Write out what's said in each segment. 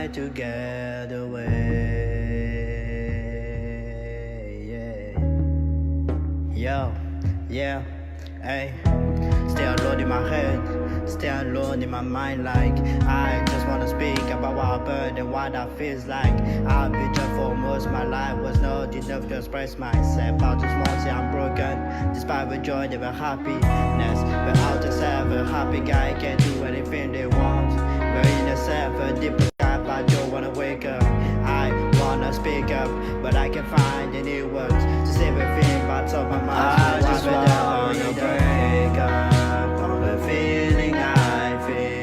try to get away. Yeah, yeah, hey. Stay alone in my head, stay alone in my mind. Like I just wanna speak about what happened and what that feels like. I've been just for most of my life was not enough to express myself. I just want to say I'm broken, despite the joy, never happiness. But out of self, a happy guy can do anything they want. But in a self, a deep guy, but I don't wanna wake up. I wanna speak up, but I can't find any words to say everything that's on my mind. I just wanna break up from the feeling I feel.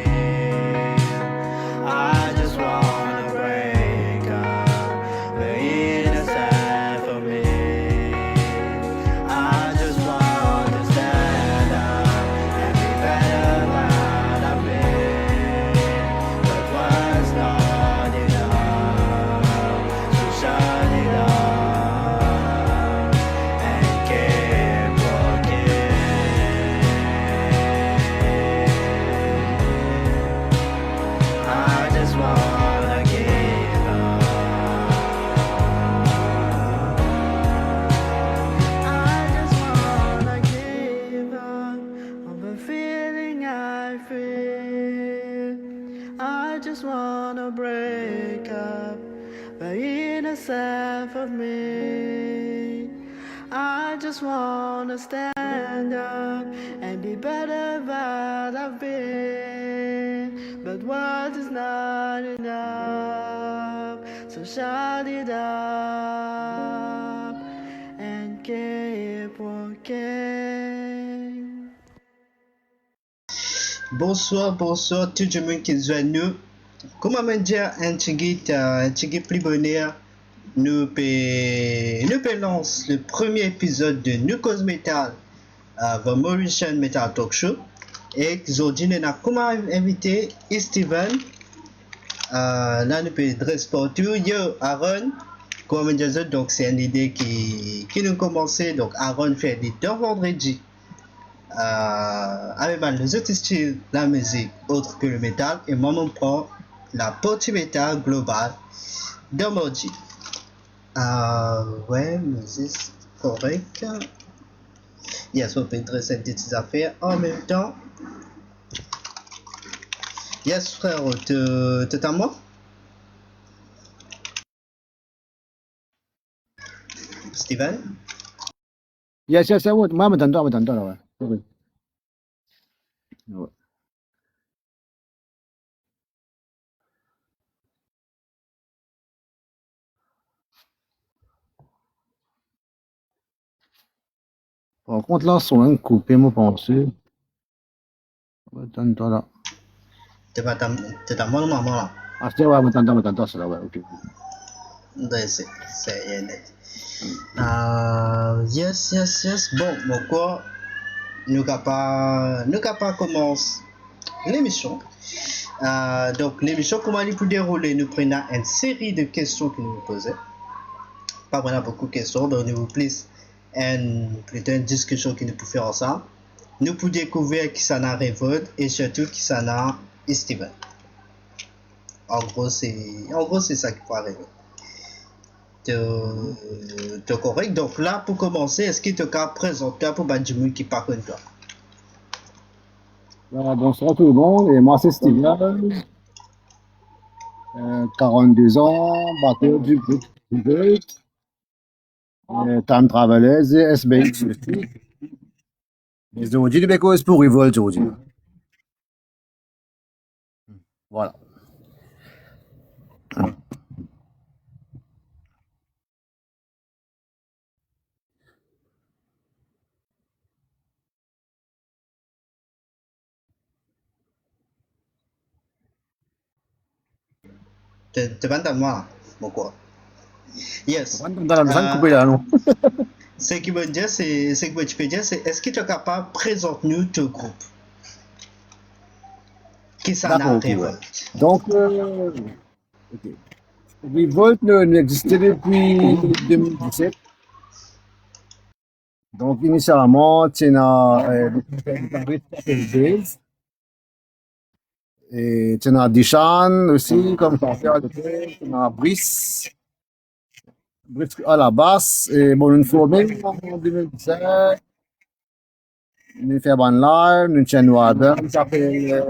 I just wanna break up, but it's sad for me. I just wanna stand up and be better than I've been. But was not enough, so shut it up and keep walking. I just wanna give up. I just wanna give up on the feeling I feel. I just wanna break up the inner self of me. I just wanna stand up and be better than I've been. But what is not enough, so shut it up and keep walking. Bonsoir tout le monde qui est nous. Comment me dire un petit plus bonheur nous peut lancer le premier épisode de New Cause Metal, the Mauritian Metal Talk Show. Et aujourd'hui, nous avons comment invité Steven. Là, nous peut dress partout. Yo, Aaron. Comment me dire, donc c'est une idée qui nous commençait. Donc, Aaron fait des deux vendredis. Avec les autres styles de la musique autre que le métal, et moi on prend la partie métal globale de mardi. Ouais, mais c'est correct. Yes, on peut dresser des petites affaires en même temps. Yes, frère, t'es à moi? Steven? Yes, moi, me t'entends, là, ouais. Oui. Ouais. Par contre, là, son un coupé, moi, pensée. Attends, là. T'es à moi, non, maman, là? Ah, c'est ouais, me t'entends, c'est là, ouais, ok. Ouais, c'est yes. Bon, quoi, nous n'avons pas commencé l'émission. Donc, l'émission, comment elle peut dérouler? Nous prenons une série de questions que nous posons. Pas vraiment beaucoup de questions, mais nous vous plus plutôt une discussion que nous pouvons faire ensemble. Nous pouvons découvrir qui s'en a révolte et surtout qui s'en a Steven. En gros, c'est ça qui peut arriver. T'es correct? Donc là, pour commencer, est-ce que tu as présenté pour Badjimou qui part contre toi? Bonsoir tout le monde, et moi, c'est Steven. 42 ans, batteur du groupe Time Travelers et SBX. Et aujourd'hui, le béco est pour Revolt aujourd'hui. Voilà. T'es pas dans moi, mon quoi? Yes. Dans la coupé là, non? Ce qui veut dire, c'est ce que tu peux dire, c'est est-ce que tu es capable de présenter nous ton groupe? Qui s'en a D'accord, ok, ouais. révolte? Donc, ok. Revolt n'existait depuis 2017. Donc, initialement, tu as le guitariste Base. Et tu as Dishan aussi, comme chanteur de thé. Tu as Brice à la basse. Et bon, une formée en 2017. Nous fait Van Live, nous avons Adam, ça fait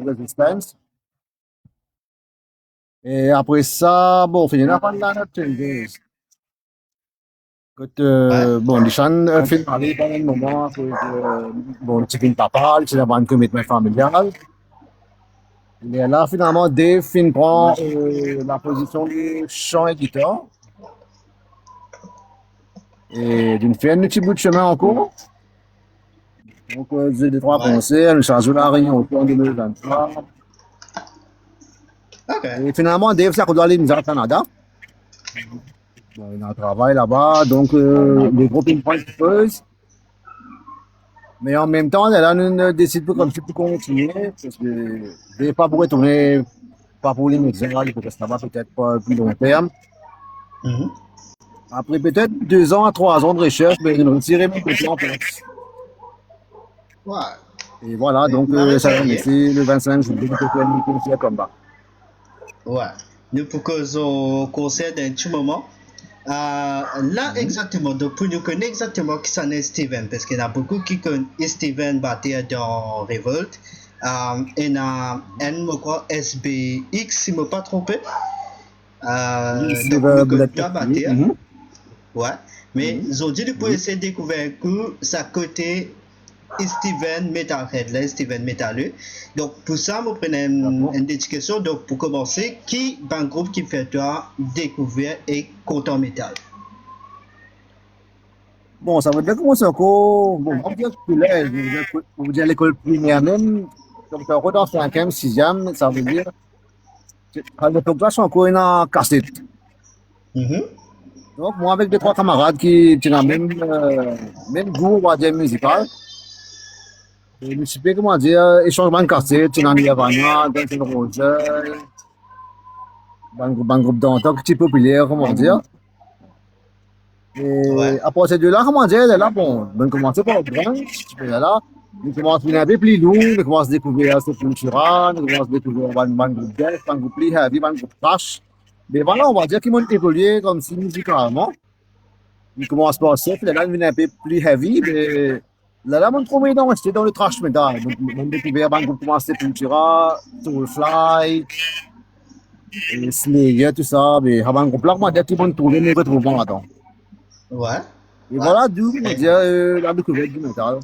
Resistance. Et après ça, bon, on finit la fin de la note. Bon, les chants fait parler pendant un moment, bon, tu finis pas parler, tu as un commitment familial. Et là, finalement, Dave prend la position de chant et guitare. Et d'une fait un petit bout de chemin en cours. Donc, j'ai deux, trois concerts, nous changeons la réunion au plan 2023. Ok. Et finalement, Dave, ça doit aller nous au Canada. Bon, il a un travail là-bas, donc les groupes ils prennent quelque chose. Mais en même temps, là, nous ne décidons pas comme si pour continuer, parce que Dave pas pour retourner, pas pour les médias, parce que ça va peut-être pas plus long terme. Mhm. Après peut-être 2 ans à 3 ans de recherche, ben, nous retirons mon côté en place. Ouais. Et voilà, donc ça va laisser le 25 juillet, le combat. Ouais. Nous proposons au concert d'un petit moment. Là, exactement, donc pour nous connaître exactement qui s'en est Steven, parce qu'il y en a beaucoup qui connaissent Steven batteur dans Revolt. Il y a un, SBX, si je ne me pas trompé. Donc, nous connaissons deux batteurs. Ouais. Mais aujourd'hui, pour essayer de découvrir que ça côté Steven Metalhead, là, Steven Metalleux. Donc, pour ça, je prends une discussion. Donc, pour commencer, qui est un groupe qui fait toi découvrir et content métal? Bon, ça veut dire commencer encore. Bon, on dire collège, on veut dire l'école primaire même. Donc, encore dans 5e, 6e, ça veut dire. À l'époque, là, je suis encore en cassette. Donc, moi, avec 2, 3 camarades qui ont même goût, on va dire, musical. Et je me suis fait, comment dire, échangement de cassette, tu as Nirvana, Guns N' Roses, un groupe d'antan qui est populaire, comment dire. Et à partir de là, comment dire, là, bon, on commence par le grunge, là, on commence à venir un peu plus lourd, on commence à découvrir Sepultura, on commence à découvrir un groupe death, un groupe plus heavy, un groupe trash. Mais voilà, on va dire qu'ils m'ont évolué comme si musicalement. Ils commencent par ça, puis là, ils viennent un peu plus heavy, mais là, on trouve c'était dans le trash metal. Donc, on a découvert un groupe comme Sepultura, Soulfly, et Slayer, tout ça, mais avant un groupe là, on va dire qu'ils vont trouver, nous retrouvons là-dedans. Ouais. Et voilà, d'où on va dire la découverte du métal.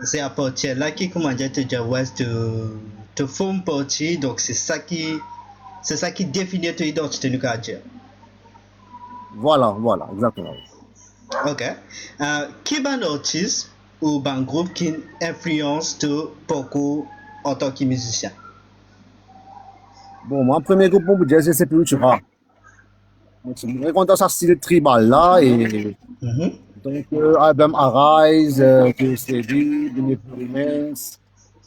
C'est à partir là qui, comment dire, te forme partie, donc c'est ça qui définit ton identité, nous qu'à dire. Voilà, exactement. Ok. Qui est un artiste ou un groupe qui influence tout beaucoup en tant que musicien? Bon, moi, premier groupe pour vous dire, c'est Sepultura. Donc, c'est vrai qu'on a ce style tribal là, et donc, album Arise, QSD, Beneath Remains.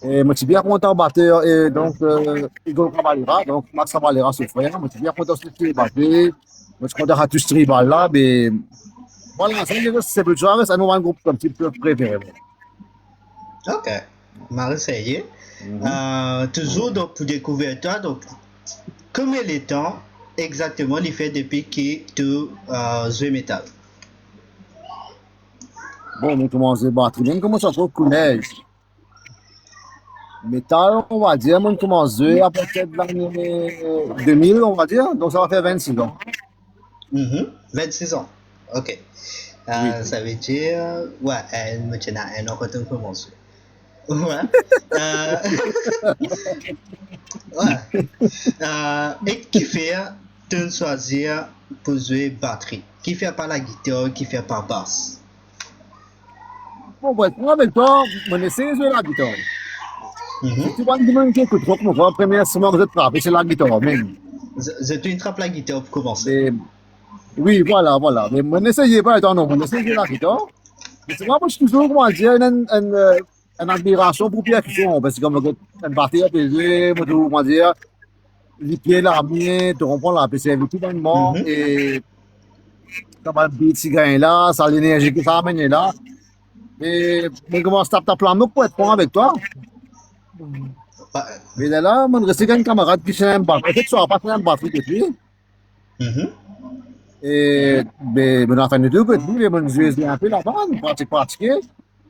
Et moi, je suis bien content batteur, et donc, Igor Cavalera, donc Max Cavalera, son frère. Moi, je suis bien content de ce qu'il est battu. Moi, je suis content de tout ce tribal là, mais voilà, c'est Sepultura, c'est un groupe comme petit peu préféré. Ok, m'a essayé. Toujours donc, pour découvrir toi, donc, combien de temps exactement il fait depuis que tu joues métal? Bon, on commence à battre. On commence à trouver collège. Métal, on va dire, on commence à partir de l'année 2000, on va dire. Donc, ça va faire 26 ans. 26 ans. Ok. Ça veut dire, ouais, me tiens à un an quand on commence. Ouais. Ouais. Et qui fait de choisir pour jouer batterie? Qui fait pas la guitare, qui fait pas basse? Bon, ouais, moi, avec toi, on essaie de jouer la guitare. Si tu vas me demander qui écoute rock, mon premier instrument que je frappe, c'est la guitare, même. Tu trappes la guitare pour commencer. Oui, voilà. Mais on essaye pas, non, on essaie de jouer la guitare. Mais c'est moi, je suis toujours, comment dire, une admiration pour Pierre Cusson, parce que comme un batteur à PG, comment dire, les pieds l'armée, tu comprends là, puis c'est tout dans le monde, et comme un beat si gagne là, ça a l'énergie que ça amène là. Et on commence à taper la main pour être bon avec toi. Ouais. Mais là, mon resté un camarade qui s'est un batterie. En fait, soit pas un batterie depuis. Mhm. Et, ben, enfin, nous deux, mais mon jeu est un peu là-bas, pratiquer.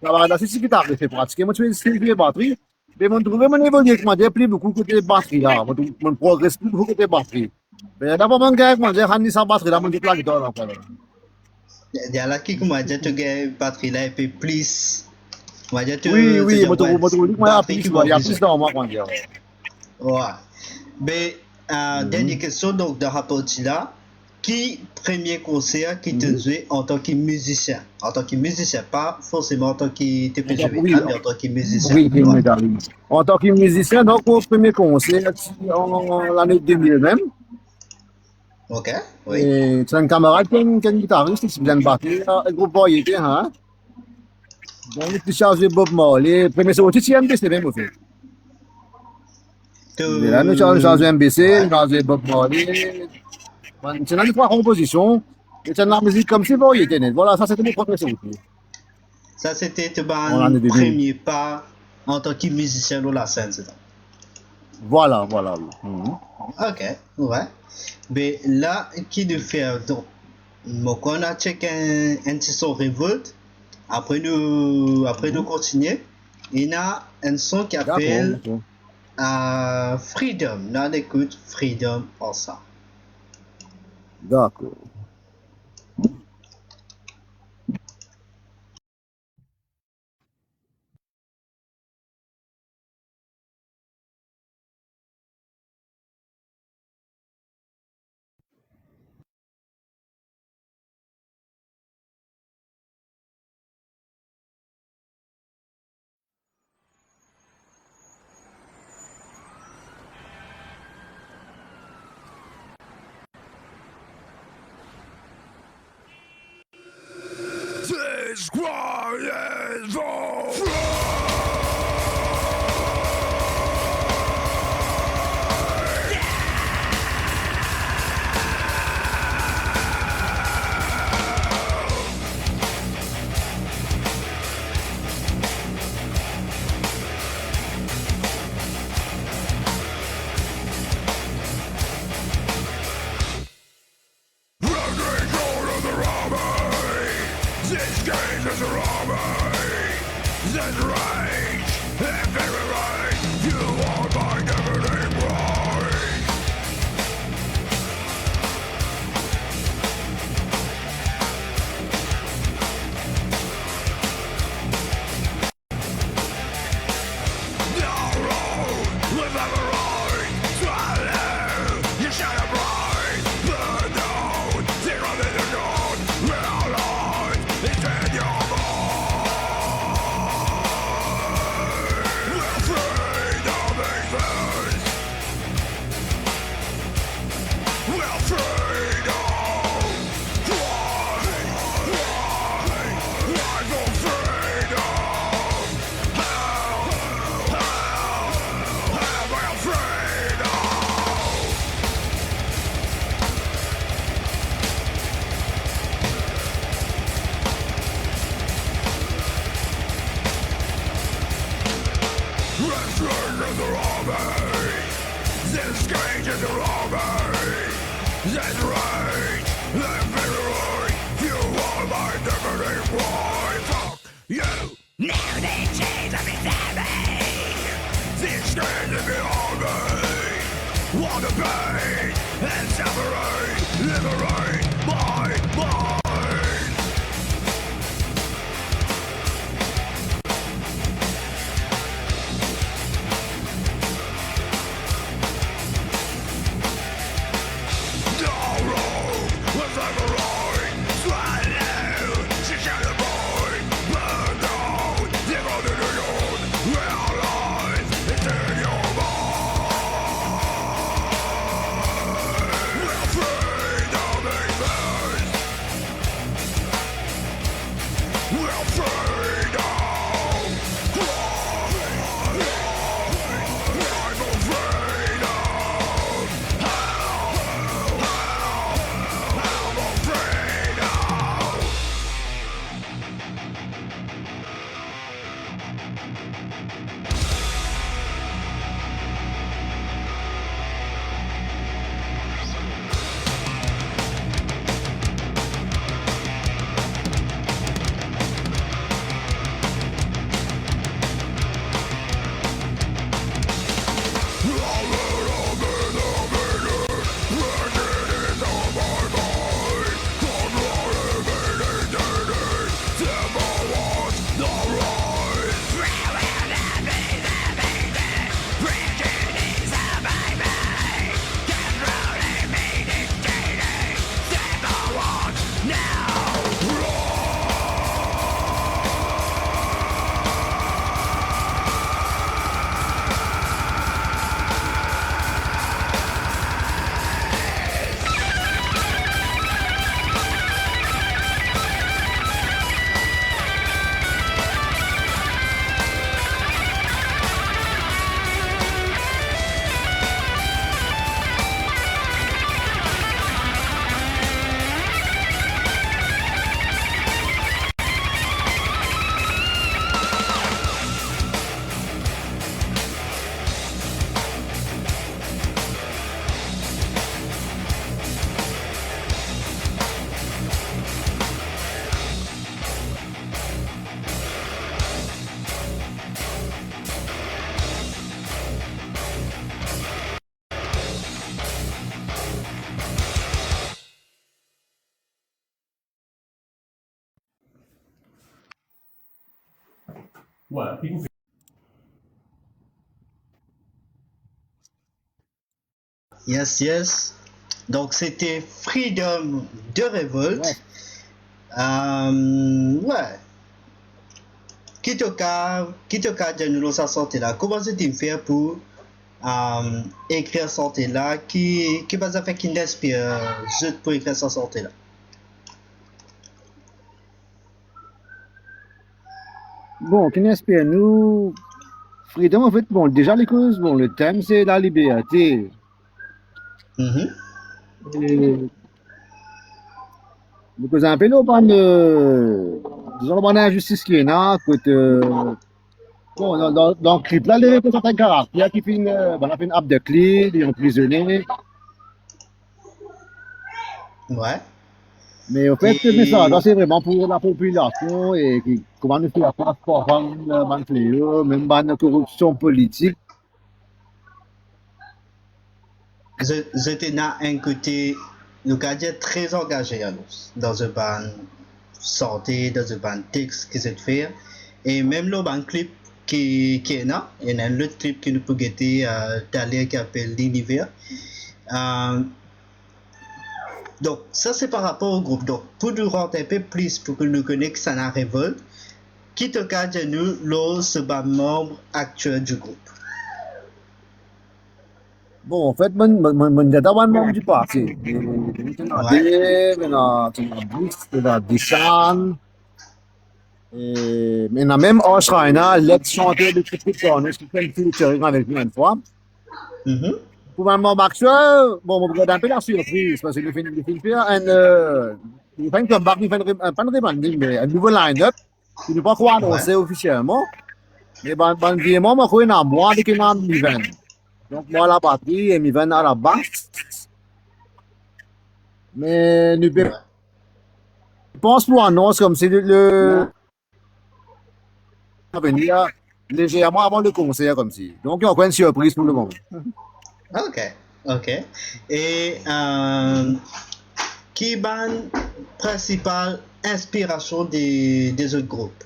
Camarade, là, c'est ce qui t'a fait pratiquer. Moi, tu fais les batteries. Mais mon trouvé, mon évolué, comment dire, plus beaucoup côté batterie, là. Mon progresse plus beaucoup côté batterie. Mais d'abord, mon gars, moi, j'ai ramené sa batterie, là, mon dit plaque d'or, là. Il y a là qui m'a dit que la batterie là, et puis plus. M'a dit Oui, que oui, tu moi, il y a batterie qui plus, va il y a plus. plus dans moi, comment dire. Ouais. Mais, dernière question, donc, de rapport là. Qui, premier concert qui te joué en tant que musicien? En tant que musicien, pas forcément en tant que TPGV, Oui, là, mais en tant que musicien. oui, Ouais. en tant que musicien, donc, au premier concert, en l'année 2000 même, Ok, oui. et c'est un camarade qui est un guitariste, qui vient de battre, un groupe variété, hein. Donc, il chargé Bob Marley, premier sorti, c'est MBC même, au fait. Mais là, nous chargé MBC, nous Ouais. chargé Bob Marley. C'est là, trois compositions, et c'est de la musique comme c'est variété, net. Voilà, ça, c'était mon premier sorti, Ça, c'était en ton l'année 2000. premier pas en tant que musicien dans la scène, c'est ça? Voilà, voilà, oui. Mhm. Ok, ouais. Mais là, qui de faire donc? Donc, on a checké un petit son Revolt. Après nous Mhm. continuer. Il y a un son qui D'accord, appelle ok. Freedom. Là, on écoute Freedom ensemble. D'accord. This quiet for this game is a robbery. This rage, every right. You are my everyday pride. No road without a right. Swallow, you shall bright. Burn down, zero in the dawn. Realize it's in your mind. We're afraid of existence. We're afraid of life of freedom. Am I afraid of? Restless is a robbery. This cage is a robbery. This rage, that very right. You are my deputy boy. Fuck you. Now they change of his enemy. This cage is beyond me. Want to pain and separate, liberate my mind. Yes, yes. Donc, c'était Freedom de Revolt. Ouais. Kitoka de nous sa sortie là. Comment c'est-il faire pour écrire sortie là? Qui va faire qui inspire pour écrire sa sortie là? Bon, qui inspire nous, Freedom, en fait, bon, déjà les causes, bon, le thème, c'est la liberté. Mhm. Et, because un peu, nous, disons, on a injustice qui est là, que, bon, dans le clip là, les représentants de caractère qui finissent, on a fait une app de clé, ils ont prisonnier. Ouais. Mais au fait, Et- ce message là, c'est vraiment pour la population et comment nous faire face pour vendre, ban fléau, même ban de corruption politique. J'étais dans un côté, le gardien très engagé à nous, dans un ban sortie, dans un ban texte qui s'est fait. Et même le ban clip qui est là, il y a un autre clip qui nous peut guetter d'aller qui appelle l'univers. Donc, ça c'est par rapport au groupe. Donc, pour nous rendre un peu plus, pour que nous connaissions que ça n'a révolte, qui te garde de nous, l'eau, ce bas membre actuel du groupe. Bon, en fait, mon dada one membre du parti. Ouais. On a Dishan, et on a même Oshraina, l'ex-chanteur de Critique Corner, qui fait une featuring avec nous une fois. Mhm. Pour un membre actuel, bon, on regarde un peu la surprise, parce qu'il fait un comeback, il fait pas un rebranding, mais un nouveau line-up, qui n'est pas quoi annoncé officiellement. Mais évidemment, moi, je suis moi, dès qu'il y a un event. Donc, moi, à la batterie, et Miven à la basse. Mais nous Ouais. pense pour annonce comme c'est le venir légèrement avant le concert comme si. Donc il y a encore une surprise pour le moment. Ok. Ok. Et qui est la principale inspiration des autres groupes?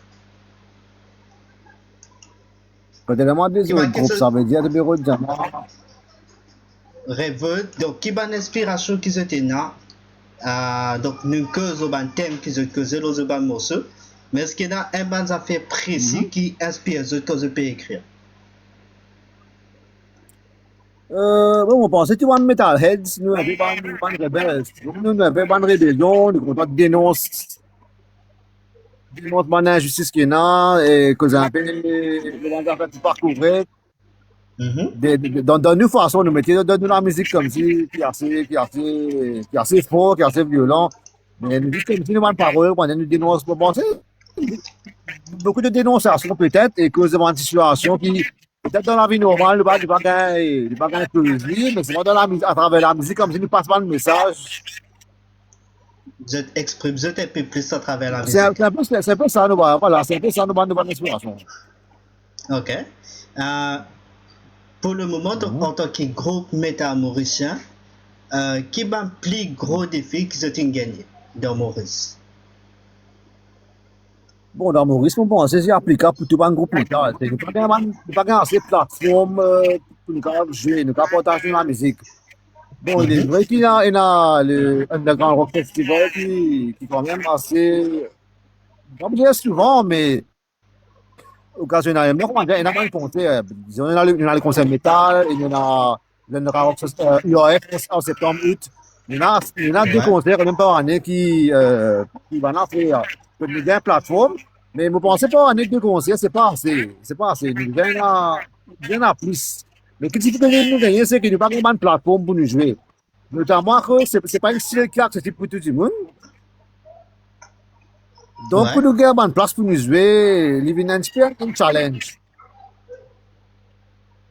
Quand il y a des autres groupes, ça veut dire de bureau de jam. Revolt. Donc, qui est l'inspiration qui était là? Donc, nous causons un thème qui se cause dans un morceau. Mais est-ce qu'il y a un affaire précis qui inspire ce que je peux écrire? Bon, on pensait que tu Metalheads, nous avons pas de rebelles. Nous n'avons pas de rébellion, nous avons dénonce mon injustice qui est là, et que j'ai un peu le parcourir. Dans une façon, nous mettions dans la musique comme si, qui est assez fort, qui est assez violent. Mais nous disons comme si nous avons une parole, quand nous dénonçons, pour penser. Beaucoup de dénonciations peut-être, et cause de une situation qui, peut-être dans la vie normale, nous ne pas gagner plaisir, mais c'est pas à travers la musique, comme si nous passons le message. Je t'exprime, je un peu plus à travers la musique. C'est un peu ça, nous, voilà, c'est un peu ça, nous, bonne inspiration. Ok. Pour le moment, donc, en tant que groupe métal mauricien, qui est le plus gros défi que vous avez gagné dans Maurice? Bon, dans Maurice, on pense que c'est applicable pour tout le groupe métal. Nous n'avons pas assez de plateformes pour nous jouer, nous partager la musique. Bon, il est vrai qu'il y a le Underground Rock Festival qui est quand même assez, comme je dis souvent, mais occasionnellement, comment dire, il y a pas de concert. Il y a le concert métal, il y a le UAF en septembre, août. Il y a deux concerts même par année qui vont en faire. Il y a une plateforme, mais vous pensez pas année deux concerts, c'est pas assez. C'est pas assez. Il y en a plus. Mais ce qui fait nous gagner, c'est qu'il n'y a pas vraiment de plateforme pour nous jouer. Notamment que ce n'est pas un style qui est accessible pour tout le monde. Donc, pour nous gagner une place pour nous jouer, Living and Spirit, un challenge.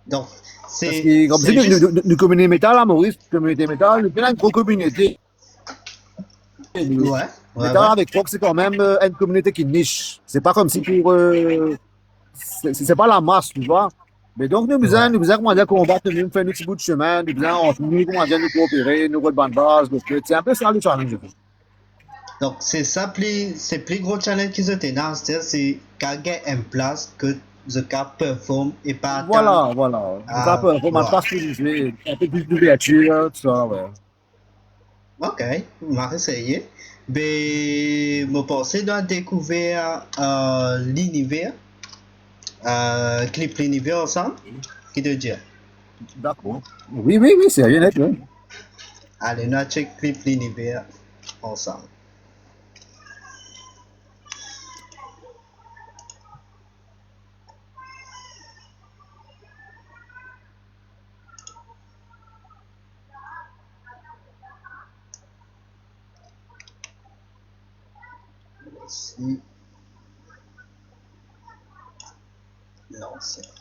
Donc, parce que, comme je dis, nous communauté métal à Maurice, communauté métal, nous avons une grosse communauté. Métal avec Fox, c'est quand même une communauté qui niche. C'est pas comme si pour. C'est pas la masse, tu vois. Mais donc, nous besoin comment dire, combattre, nous faire un petit bout de chemin, nous besoin, comment dire, nous coopérer, nous rebattre base. C'est un peu ça le challenge. Donc, c'est ça, c'est plus gros challenge qu'ils ont dans, c'est gagner une place que The Cap performe et pas attendre. Voilà. Donc, un peu, vraiment, Voilà. pas ce que jouer, un peu plus d'ouverture, tout ça, ouais. Ok, on va essayer. Mais, je pense doit découvrir l'univers, clip l'univers ensemble, qui te dit. D'accord. Oui, c'est rien net, oui. Allez, on va check clip l'univers ensemble. Si. Non, c'est bon.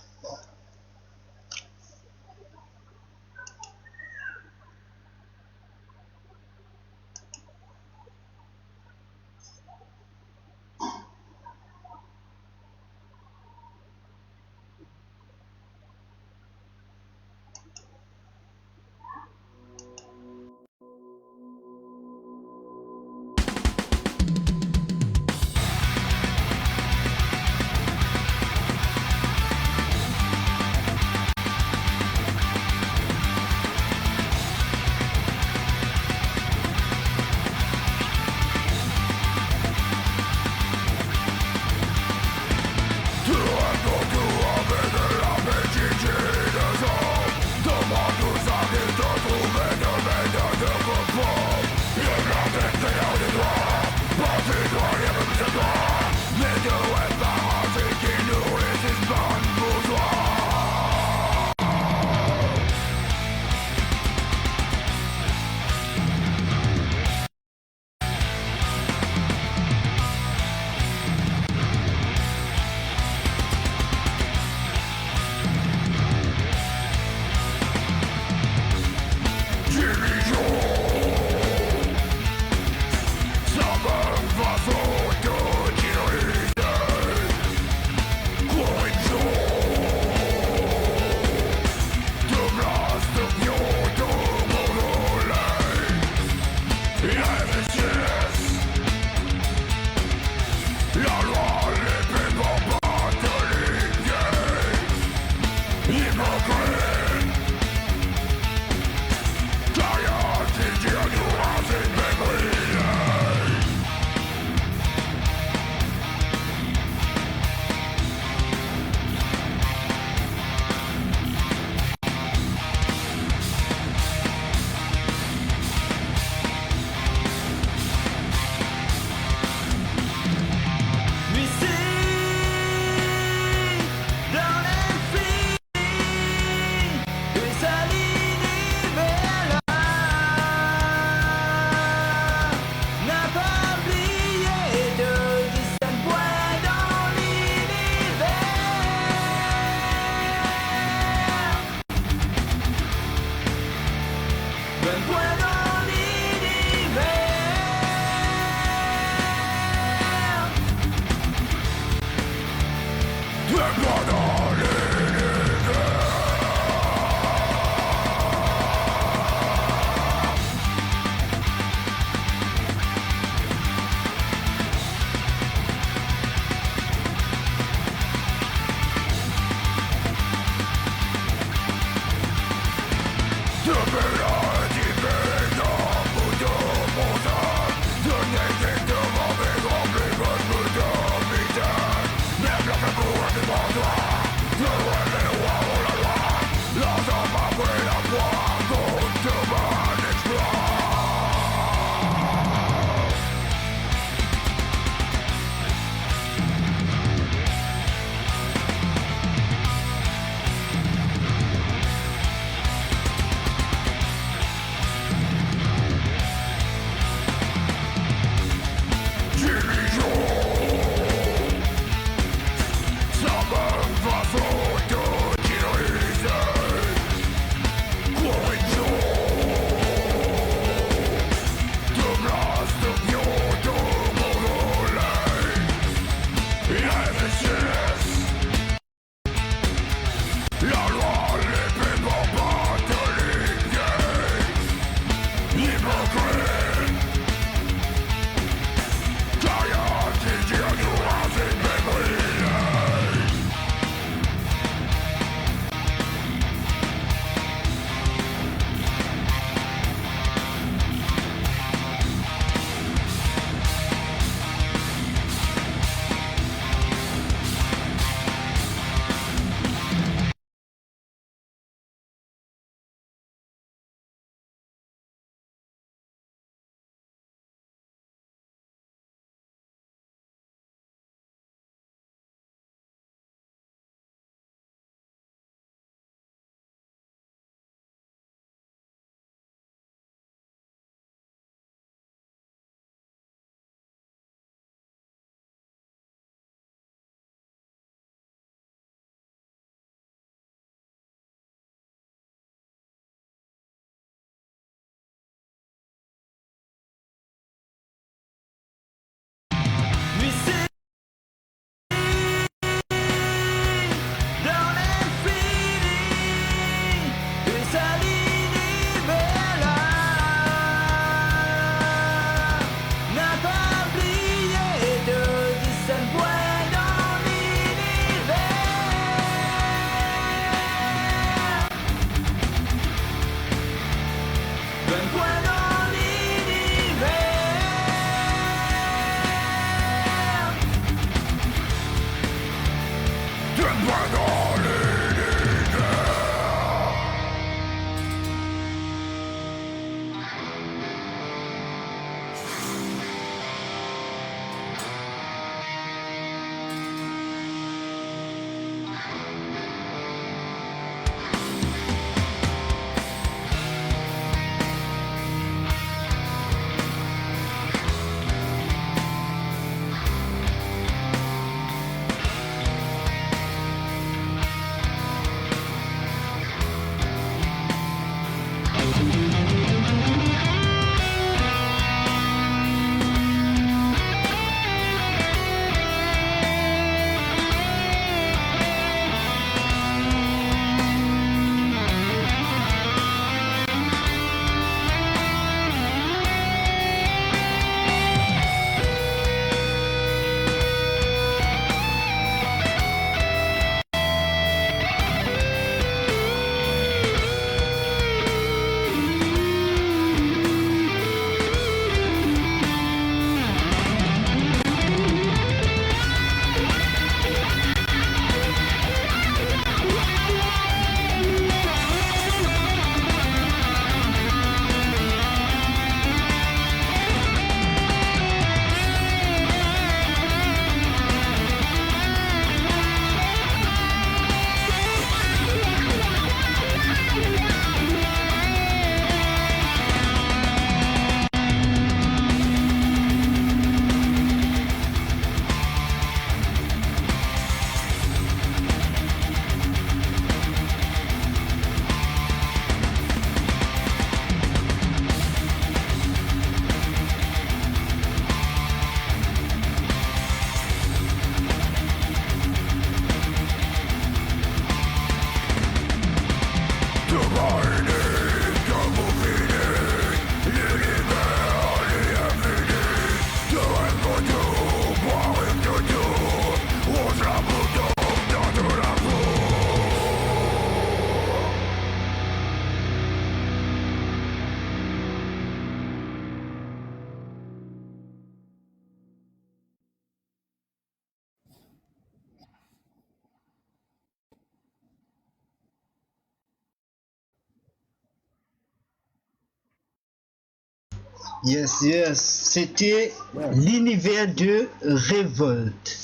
Yes. C'était l'univers de Révolte.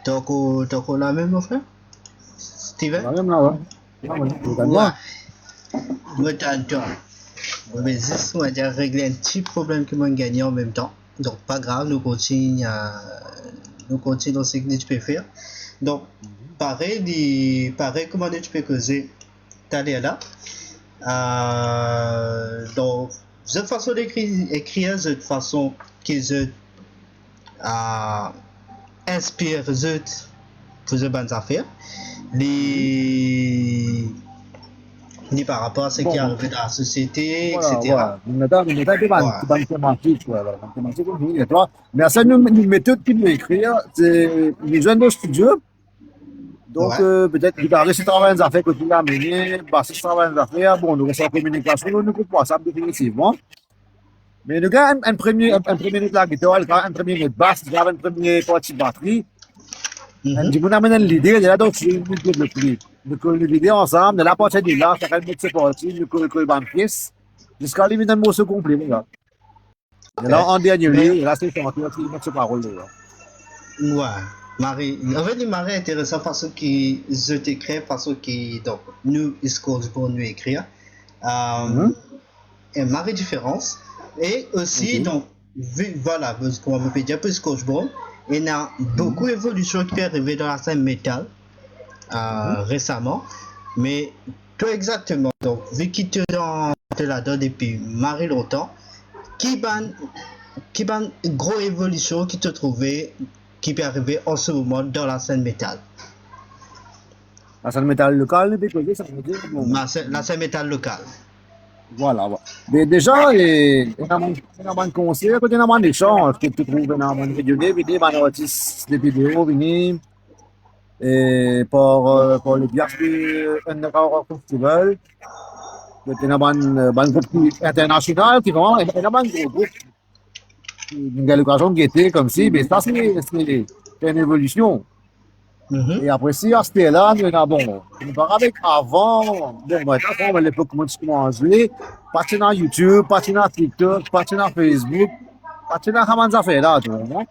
Donc, on a même, mon frère? Steven? Même là, ouais. Ouais. Moi, t'entends. Mais juste, on va dire, régler un petit problème que moi gagné en même temps. Donc, pas grave, nous continuons dans ce que tu peux faire. Donc, pareil, comment tu peux causer t'aller là. Donc, cette façon d'écrire, cette façon qui inspire pour ces bonnes affaires. Les par rapport à ce qui est arrivé dans la société, etc. Voilà. Mais pas une thématique, voilà. Une thématique, oui, et toi. Mais à ça, une méthode qui nous écrire, c'est les jeunes de studio. Donc, peut-être regarder si tu travailles des affaires que tu as menées, si tu travailles des affaires, bon, nous restons en communication, nous ne coupons pas ça définitivement. Mais nous avons un premier note la guitare, un premier note basse, un premier partie batterie. Du coup, on amène l'idée, là, donc, c'est une de plus. Nous collons l'idée ensemble, de la partie de là, ça va mettre ces parties, nous collons une pièce, jusqu'à arriver à un morceau complet, là. Et là, en dernier lieu, là, c'est chanté, il met ce parole, là. Ouais. Marie, en fait, Marie est intéressant parce que je t'écris, parce que, donc, nous, Scores pour nous écrire. Et Marie différence. Et aussi, donc, voilà, comme on peut dire, pour Scores Brown, il y a beaucoup d'évolutions qui peuvent arriver dans la scène métal récemment. Mais, toi exactement, donc, vu qu'il te la donne depuis Marie longtemps, qui ban grosse évolution qui te trouvait qui peut arriver en ce moment dans la scène métal. La scène métal locale, ça veut dire bon. La scène métal locale. Voilà. Mais déjà, il y a un concert, il y a un échange que tu trouves dans un vidéo, il y a un artiste de vidéo, et pour le biais de Underground Festival, il y a un groupe international qui vraiment, il y a un gros groupe. Une l'occasion de guetter comme si, mais ça c'est une évolution. Et après, si à ce là, il y en a bon. On parle avec avant, bon, maintenant, à l'époque, comment tu commences à jouer, partir dans YouTube, partir dans TikTok, partir dans Facebook, partir dans comment ça fait là, tu vois.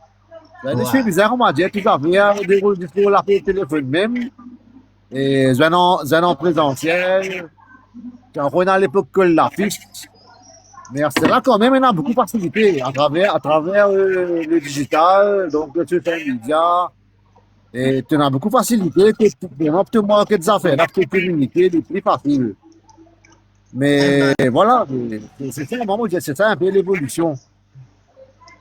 C'est bizarre, on m'a dit, tout à fait, des rôles de la téléphone même, et j'ai un présentiel, on est à l'époque que l'affiche. Mais c'est là quand même, il y a beaucoup de facilité à travers le digital, donc le social media. Et tu as beaucoup de facilité pour te marquer des affaires, pour te communiquer, c'est plus facile. Mais voilà, c'est ça, c'est ça un peu l'évolution.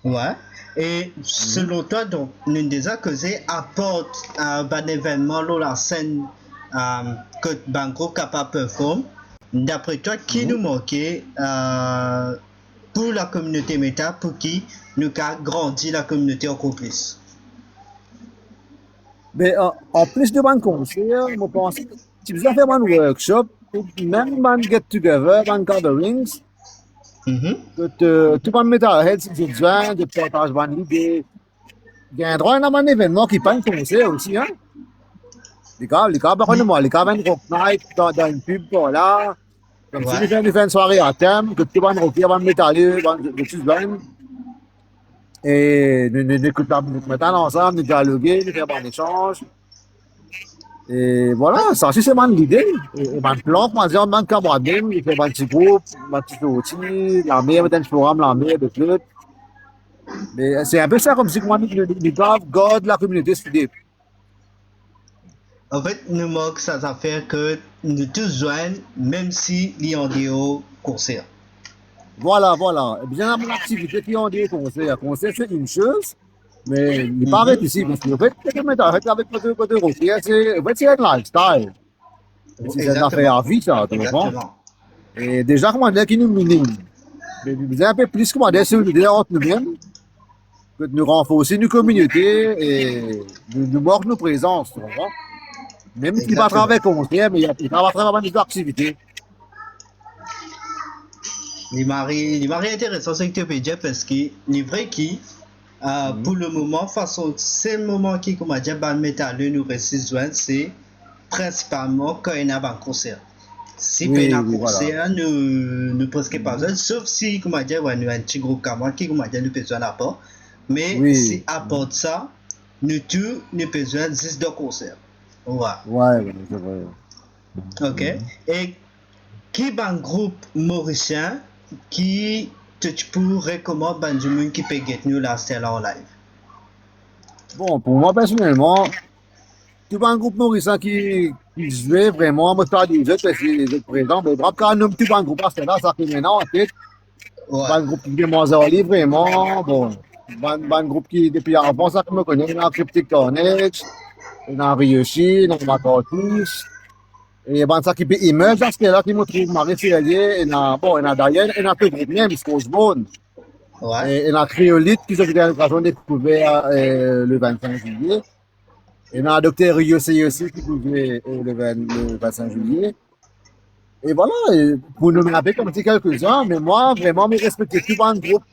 Ouais. Et selon toi, donc, l'une des accusés apporte un événement dans la scène que Banco capable de performer. D'après toi, qui nous manquait pour la communauté métal, pour qui nous a grandi la communauté encore plus? Mais en plus de mon concert, je pense que tu peux faire un workshop, même un get-together, un gatherings, que tout le metalhead, si tu besoin de partager une idée. Il y a un droit à un événement qui pas un concert aussi, hein? Les gars, les rock night dans une pub, là. Comme si nous faisons une soirée à thème, que tout le monde rocker, va métaller, de tout bien. Et nous écoutons la musique métal ensemble, nous dialoguer, nous faire un échange. Et voilà, ça c'est mon idée. Et mon plan, moi, j'ai un camarade, il fait un petit groupe, un petit outil, la meilleure, un programme, la meilleure de club. Mais c'est un peu ça comme si moi, nous garde la communauté soudée. En fait, nous manque ça à faire que nous tous joignent, même si il y a un concert. Voilà. Et bien, mon activité qui ont dit concert. Concert, c'est une chose, mais il paraît ici, parce que, en fait, avec votre routier, c'est un lifestyle. C'est une affaire à vie, ça, tu vois. Et déjà, comment dire qu'il nous minime. Mais vous avez un peu plus, comment dire, sur l'idée entre nous-mêmes, que nous renforcer nos communautés et nous marquer nos présences, tu vois. Même s'il va travailler concert, mais il va travailler des activités. Les maris intéressant ce que tu peux dire parce que les vrais qui pour le moment c'est le moment qui comme dire band metal nous reste joindre c'est principalement quand il y a un concert Si Oui, peine à oui, voilà. concert, nous presque pas besoin, sauf si, comment dire, ouais, nous avons un petit groupe comme moi qui, comment dire, nous besoin d'apport. Mais Oui. si apporte ça, nous tous, nous besoin juste de concert. Voilà. Ouais, ouais, c'est vrai. Ok. Et qui est un groupe mauricien qui tu peux recommander Benjamin qui peut get nous la style en live? Bon, pour moi, personnellement, tu vois un groupe nourrissant qui jouait vraiment, moi, je parle des autres, parce que les autres présents, mais bravo, quand nous, tu vois un groupe à ce là, ça fait maintenant, en fait, Ouais. un groupe qui est moins vraiment, bon, un groupe qui, depuis avant, ça, que je me connais, il y a Cryptic Carnage, il y a Ryoshi, il y a Macartus, et ben, ça qui peut émerger, à ce là, qui me trouve Marie Ferrier, il y a, bon, il y a d'ailleurs, il y a un peu de groupe même, Scoresbone, Ouais. et il y a Créolite, qui s'est l'occasion de découvert le 25 juillet. Et dans Docteur Yossi aussi qui pouvait le 25 juillet. Et voilà, et pour nous rappeler comme c'est quelques-uns, mais moi, vraiment, je respecte tout un groupe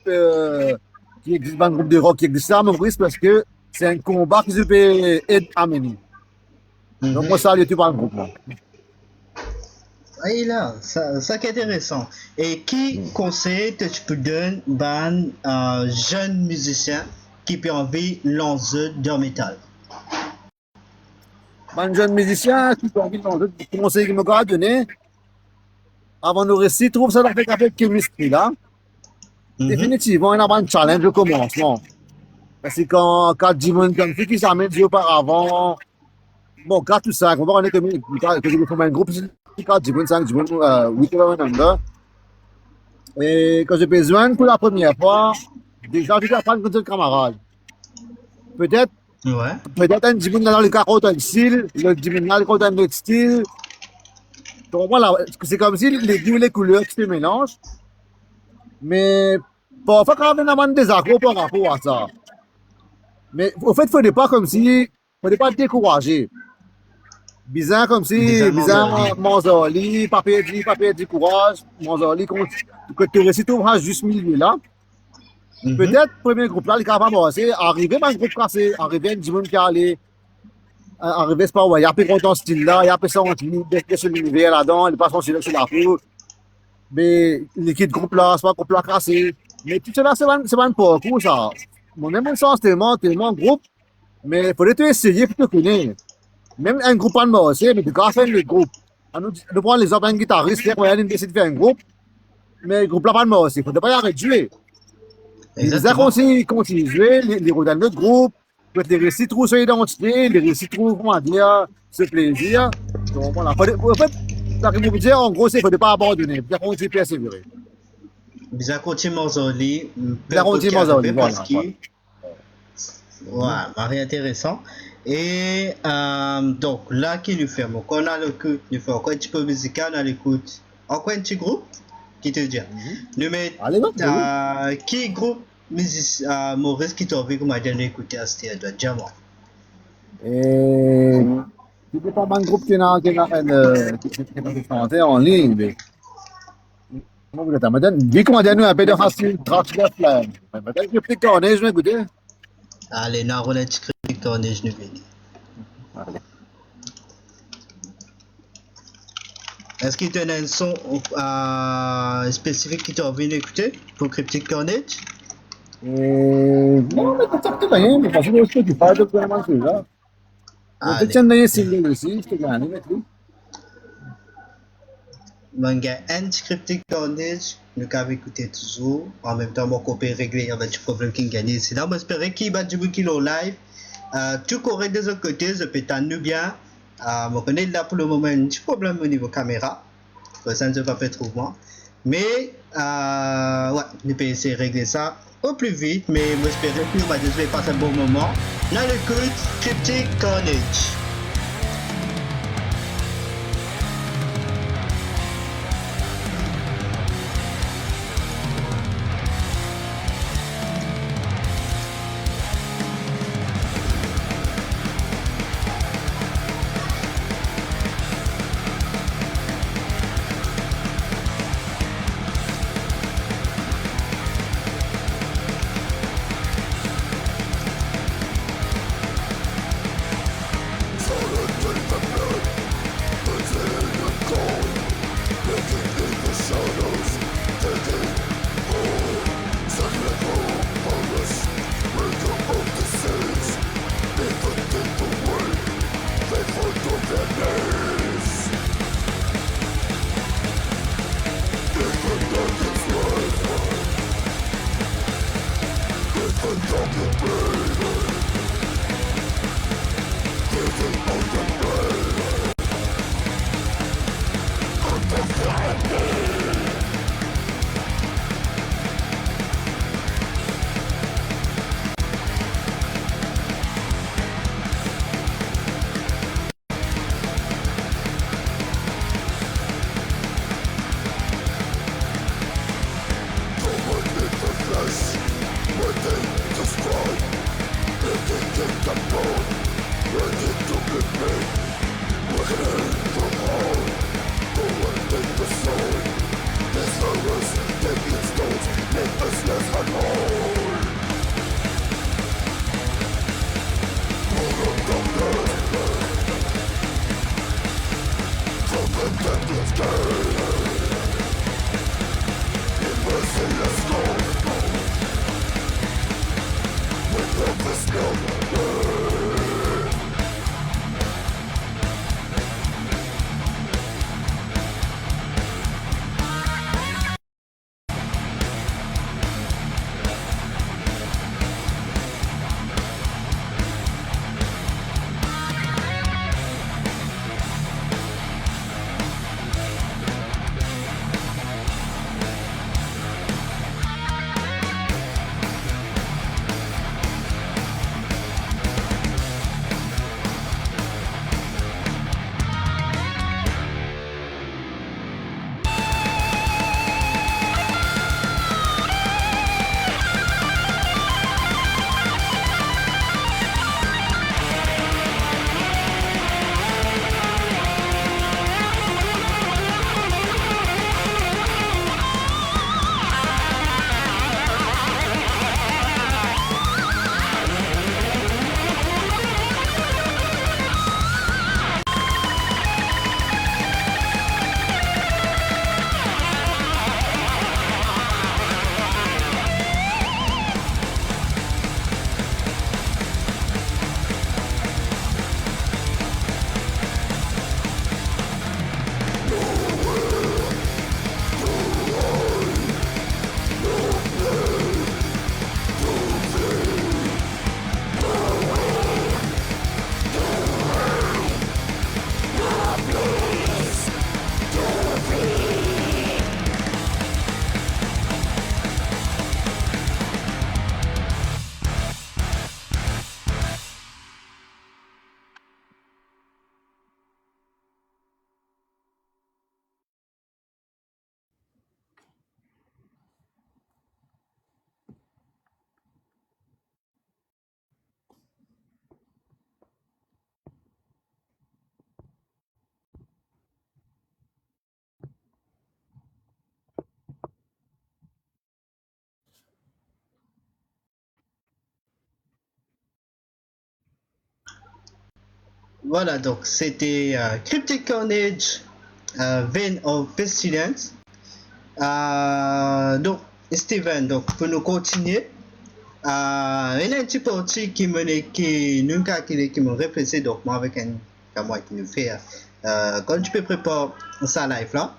qui existe, un groupe de rock qui existe à Maurice parce que c'est un combat qui se peut aider à mener. Donc, moi, ça, tout un groupe. Là. Et là, ça qui est intéressant. Et qui conseille que tu peux donner un jeune musicien qui peut envie lancer de métal? Un jeune musicien qui a envie de lancer, le conseil qu'il m'a donné, avant de réussir, trouve ça avec chemistry là. Définitivement, il y a un challenge au commencement. Parce que quand Jimon comme qui s'amène auparavant, bon, 4 ou 5, on va reconnaître que je forme un groupe, quand Jimon 5, Jimon 8 ou number. Et quand j'ai besoin pour la première fois, déjà, je vais apprendre contre le camarade. Peut-être, Ouais. peut-être un Jimon dans le cas un style, le Jimon dans le cas un autre style. Donc voilà, c'est comme si les goûts et les couleurs qui se mélangent. Mais parfois, quand on a un désaccord par rapport à ça. Mais au fait, il ne faut pas comme si, faut pas décourager. Bizarre comme si, bizarre, Manzoli, papier du courage, Manzoli, que tu réussis tout juste milieu là. Peut-être, premier groupe là, les capables c'est arriver dans un groupe cassé, arriver un monde qui allait, arriver, c'est pas, ouais, il y a plus content style là, il y a plus ça, on est sur l'univers là-dedans, il passe son sur la foule. Mais l'équipe groupe là, c'est pas un groupe là cassé. Mais tout cela, c'est pas un parcours, ça. Mon aime sens tellement groupe, mais il faudrait essayer pour te connaître. Même un groupe en marché, mais tu peux faire le groupe. Nous prenons les autres guitaristes, on décide de faire un groupe, mais le groupe là pas de marché, il ne faut pas y arrêter de jouer. Les gens continuent de jouer, les rodins de notre groupe, peut-être les récits trouvent son identité, les récits trouvent, comment dire, ce plaisir. Donc voilà, en fait, ça que je veux dire, en gros, c'est qu'il ne faut pas abandonner, il faut continuer à persévérer. Bisa continuer Manzoli, Bisa continuer Manzoli, voilà. Parce que, ouais, c'est intéressant. Et donc là, qui nous fait, donc on a l'écoute, nous fait encore un petit peu musical, on a l'écoute, encore un petit groupe qui te dit, nous mettons qui groupe musicien Maurice qui t'a envie qu'on m'a donné écouter à ce de Diamant. Et c'est pas un groupe qui a chanté en ligne, mais comment vous êtes madame, vu qu'on a donné un peu de facile, trace de flamme. Madame, je peux tourner, je vais écouter. Allez, nous avons un petit critique tourné, je ne vais pas. Est-ce qu'il te donne un son spécifique qui t'a envie d'écouter pour Cryptic Carnage? Non, mais peut-être rien, mais parce que je peux pas de vraiment celui-là. Peut-être qu'il y a un single aussi, je te gagne, mais tout. Manga and Cryptic Carnage, nous avons écouté toujours. En même temps, mon copain réglé avec le problème qui gagne ici. Là, j'espère qu'il va du kilo live. Tout correct des autres côtés, je peux t'en bien. Je connais là pour le moment un petit problème au niveau caméra. Ça ne se va pas trop moi. Mais, ouais, nous pouvons essayer de régler ça au plus vite. Mais j'espère que nous allons passer un bon moment. Dans l'écoute, Cryptic Carnage. Voilà, donc c'était Cryptic Carnage, Vein of Pestilence. Donc, Steven, donc, pour nous continuer, il y a un petit parti qui me représente, donc, moi, avec moi qui nous fait, quand tu peux préparer ça live là,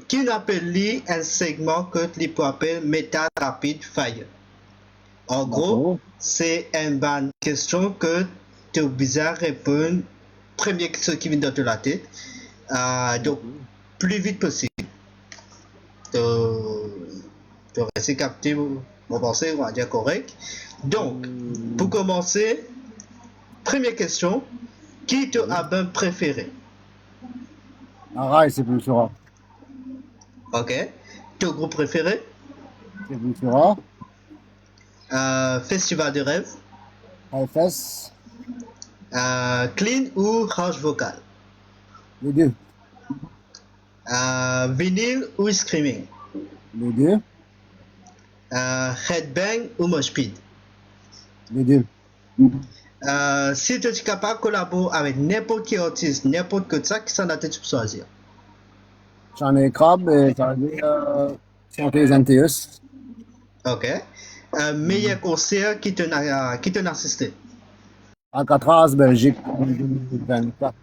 qui nous appelle un segment que tu peux appeler Metal Rapid Fire. En gros, c'est une bonne question que tu es obligé de répondre. Première question qui vient dans la tête. Donc, plus vite possible. Tu restes capté, mon pensée, on va dire correct. Donc, pour commencer, première question. Qui te album préféré? Arai, c'est plus sûr. Ok. Ton groupe préféré? C'est plus sûr. Festival de rêve? AFS, Clean ou Rage Vocal? les deux. Vinyle ou Screaming? Les deux. Headbang ou Mosh Pit? Les deux. Si tu es capable de collaborer avec n'importe quel artiste, n'importe que ça, qui s'en a tête, tu peux choisir. J'en ai crabe et j'en ai chanté les NTS. Ok. Meilleur concert qui t'en a assisté? Alcatraz, Belgique, en 2024.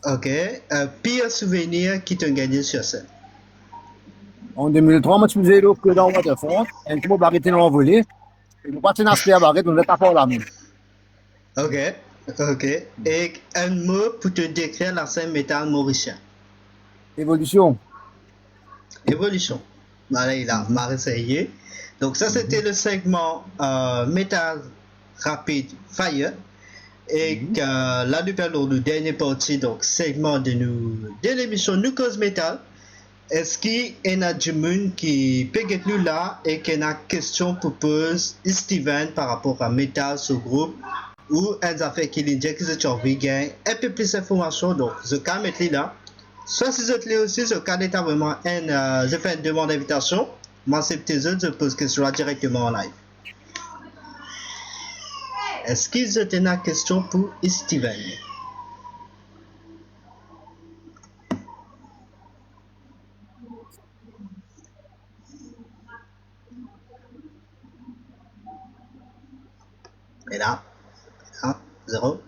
Ok. Pire souvenir qui t'ont gagné sur scène? En 2003, moi, je faisais l'eau que dans Waterfront. Un petit mot barré l'envolé. Et nous partons à ce à barré, on n'est pas fort là même. Ok. Ok. Et un mot pour te décrire la scène métal mauricien? Évolution. Évolution. Voilà, il a essayé. Donc ça, c'était le segment Metal Rapid Fire. Et là, nous parlons de dernière partie, donc segment de l'émission Nous Cause Metal. Est-ce qu'il y a du monde qui peut être là et qui a une question pour poser Steven par rapport à Metal, ce groupe, ou un affaire qui dit que c'est envie de gagner un peu plus d'informations, donc je vais mettre là. Soit si vous êtes là aussi, je vais vraiment je fais une demande d'invitation. Moi, c'est tes autres, je pose question là directement en live. Est-ce qu'ils ont une question pour Steven? Et là, 0.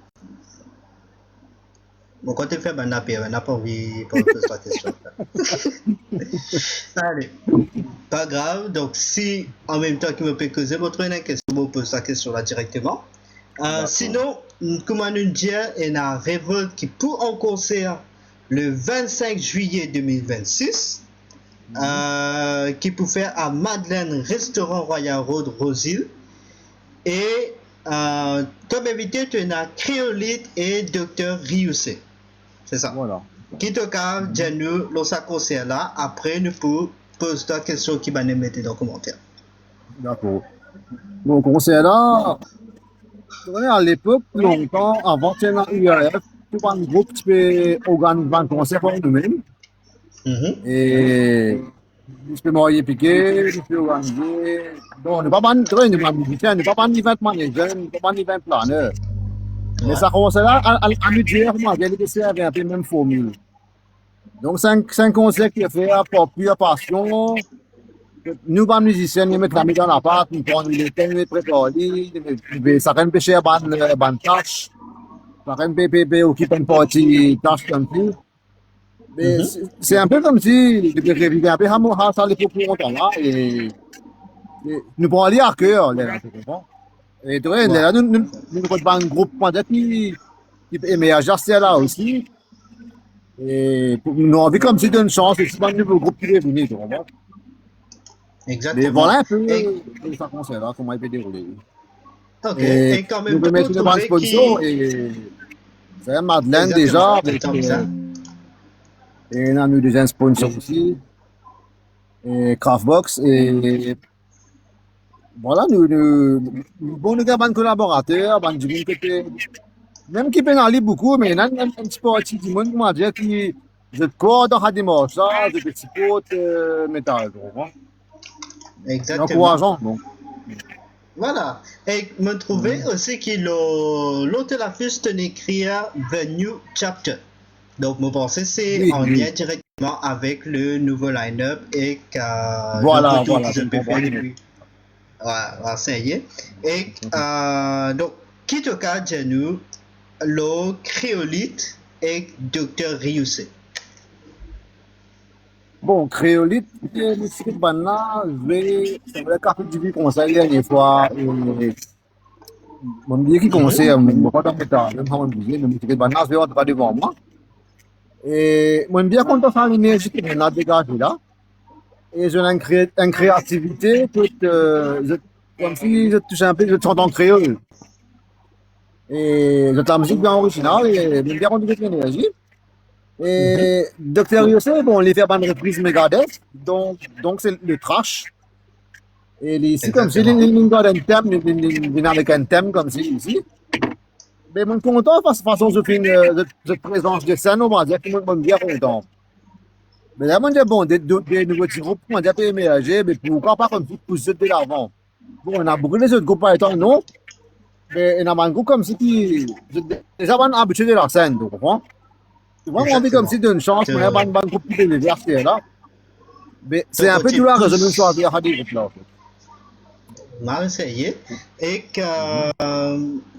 Bon, quand tu fais ben n'a pas envie de poser la question. Allez, pas grave. Donc, si en même temps qu'il me peut causer, vous trouvez une question, vous posez la question là directement. Sinon, comment nous dire, il y a une révolte qui pour en concert le 25 juillet 2026, qui peut faire à Madeleine Restaurant Royal Road Rosehill. Et comme invité, tu as Créolite et Dr. Rioussé. C'est ça. Voilà. Qui te calme, dis-nous, dans sa concert là. Après, nous pouvons poser ta question qui va nous mettre dans les commentaires. D'accord. Donc, on s'est là. À l'époque, longtemps avant qu'il y ait un URF, tout un groupe qui peut organiser un concert pour nous-mêmes. Et je peux m'envoyer piquer, je peux organiser. Donc, on n'est pas ban musicien, on n'est pas ban event manager, on n'est pas ban event planner. Mais ça commence là à nous dire, moi, il y a un peu la même formule. Donc, c'est un concert qui est fait pour pure passion. Nous, les musiciens, nous mettons la mise dans l'appart, nous prenons les thèmes, nous préparons, ça fait un peu cher, ban tâche, ça fait un peu occuper une partie tâche comme ça. Mais c'est un peu comme si, je revivais un peu à ça, les propos longtemps là, et nous prenons aller à cœur, là, tu comprends? Et tu vois, là, nous avons un groupe qui émerge là aussi. Et nous avons envie comme si d'une chance, c'est pas un nouveau groupe qui est venu, tu comprends? Exactement. Mais voilà un peu ça concerne là, comment il peut dérouler. Ok, et quand même, nous pouvons mettre une bonne exposition et c'est Madeleine déjà, avec, et on a eu des sponsors aussi, et Craftbox, et voilà, nous avons un collaborateur, même qui peut en aller beaucoup, mais il y a un petit peu de monde, comment dire, qui je crois dans la démarche, je te supporte métal, tu comprends? Exactement. C'est encourageant, donc. Voilà. Et me trouver aussi que l'autre de la fiche tenait écrire The New Chapter. Donc, mon pensée, c'est Oui, en oui. lien directement avec le nouveau line-up et le Voilà, retour voilà, qu'ils je ont pu comprends. faire depuis. Voilà, ça y est. Et donc, qui te cache nous, le créolite et Dr. Ryusei. Bon, créolite, le script là, c'est vrai qu'à du vie conseil la dernière fois, et mon billet qui conseille, mon pas dans le temps, même pas mon billet, mais le script là, je vais pas devant moi. Et mon bien content faire l'énergie qui m'a dégagé là. Et j'ai une créativité comme si je touchais un peu, je chante en créole. Et j'ai la musique bien originale et mon bien content de l'énergie. Et Dr. Yosef, bon, on les fait pas une reprise Megadeth, donc c'est le trash. Et ici, comme si Exactement. il a un thème, il avec un thème comme si ici. Mais mon content, parce que façon, je fais de présence de scène, on va dire que mon bien content. Mais là, moi, bon, des nouveaux petits groupes, on a déjà émerger, mais pourquoi pas comme si pour jeter l'avant. Bon, on a beaucoup de autres groupes par étant, non, mais on a un groupe comme si qui, déjà, on a habitué de la scène, tu comprends? C'est vraiment envie comme si Exactement. d'une chance, on a un groupe de l'université là. Mais c'est Ton un peu côté tout la raison de pousse. choisir des groupes là, en fait. Mal essayé. Et que,